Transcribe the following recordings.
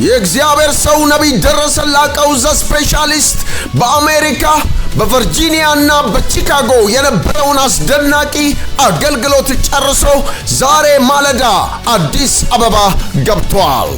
የእግዚአብሔር ሰው ነቢይ ደረሰ ላቀው ስፔሻሊስት በአሜሪካ በቨርጂኒያና በቺካጎ የነበረውን አስደናቂ አገልግሎት ጨርሶ ዛሬ ማለዳ አዲስ አበባ ገብቷል።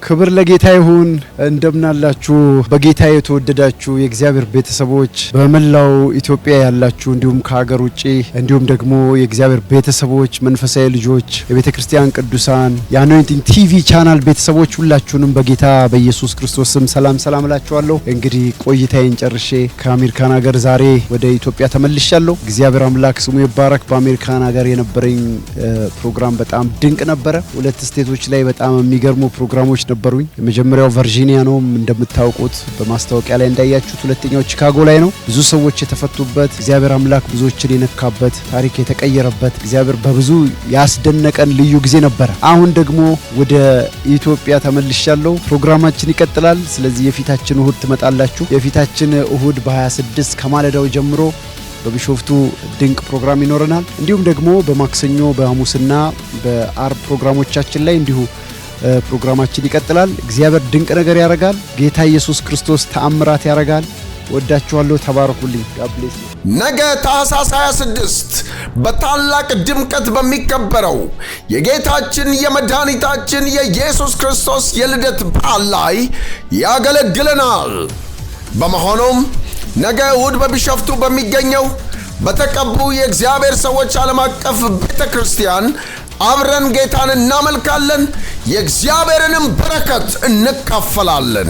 ክብር ለጌታ ይሁን። እንደምናላችሁ በጌታ የተወደዳችሁ የእግዚአብሔር ቤተሰቦች በመላው ኢትዮጵያ ያላችሁ እንዲሁም ከሀገር ውጪ እንዲሁም ደግሞ የእግዚአብሔር ቤተሰቦች መንፈሳዊ ልጆች የቤተክርስቲያን ቅዱሳን የአኖይንቲንግ ቲቪ ቻናል ቤተሰቦች ሁላችሁንም በጌታ በኢየሱስ ክርስቶስ ስም ሰላም እላችኋለሁ። እንግዲህ ቆይታዬን ጨርሼ ከአሜሪካን ሀገር ዛሬ ወደ ኢትዮጵያ ተመልሻለሁ። እግዚአብሔር አምላክ ስሙ ይባረክ። በአሜሪካን ሀገር የነበረኝ ፕሮግራም በጣም ድንቅ ነበረ። ሁለት ስቴቶች ላይ በጣም የሚገርሙ ፕሮግራሞች ነበሩኝ። የመጀመሪያው ቨርጂኒያ ነው እንደምታውቁት በማስታወቂያ ላይ እንዳያችሁት። ሁለተኛው ቺካጎ ላይ ነው። ብዙ ሰዎች የተፈቱበት እግዚአብሔር አምላክ ብዙዎችን የነካበት ታሪክ የተቀየረበት እግዚአብሔር በብዙ ያስደነቀን ልዩ ጊዜ ነበር። አሁን ደግሞ ወደ ኢትዮጵያ ተመልሻለሁ። ፕሮግራማችን ይቀጥላል። ስለዚህ የፊታችን እሁድ ትመጣላችሁ። የፊታችን እሁድ በ26 ከማለዳው ጀምሮ በቢሾፍቱ ድንቅ ፕሮግራም ይኖረናል። እንዲሁም ደግሞ በማክሰኞ በሐሙስና በአርብ ፕሮግራሞቻችን ላይ እንዲሁ ፕሮግራማችን ይቀጥላል። እግዚአብሔር ድንቅ ነገር ያደርጋል። ጌታ ኢየሱስ ክርስቶስ ተአምራት ያደርጋል። ወዳችኋለሁ። ተባረኩልኝ። ጋብሌስ ነገ ታኅሳስ 26 በታላቅ ድምቀት በሚከበረው የጌታችን የመድኃኒታችን የኢየሱስ ክርስቶስ የልደት በዓል ላይ ያገለግለናል። በመሆኑም ነገ እሁድ በቢሾፍቱ በሚገኘው በተቀቡ የእግዚአብሔር ሰዎች ዓለም አቀፍ ቤተክርስቲያን አብረን ጌታን እናመልካለን። የእግዚአብሔርንም በረከት እንካፈላለን።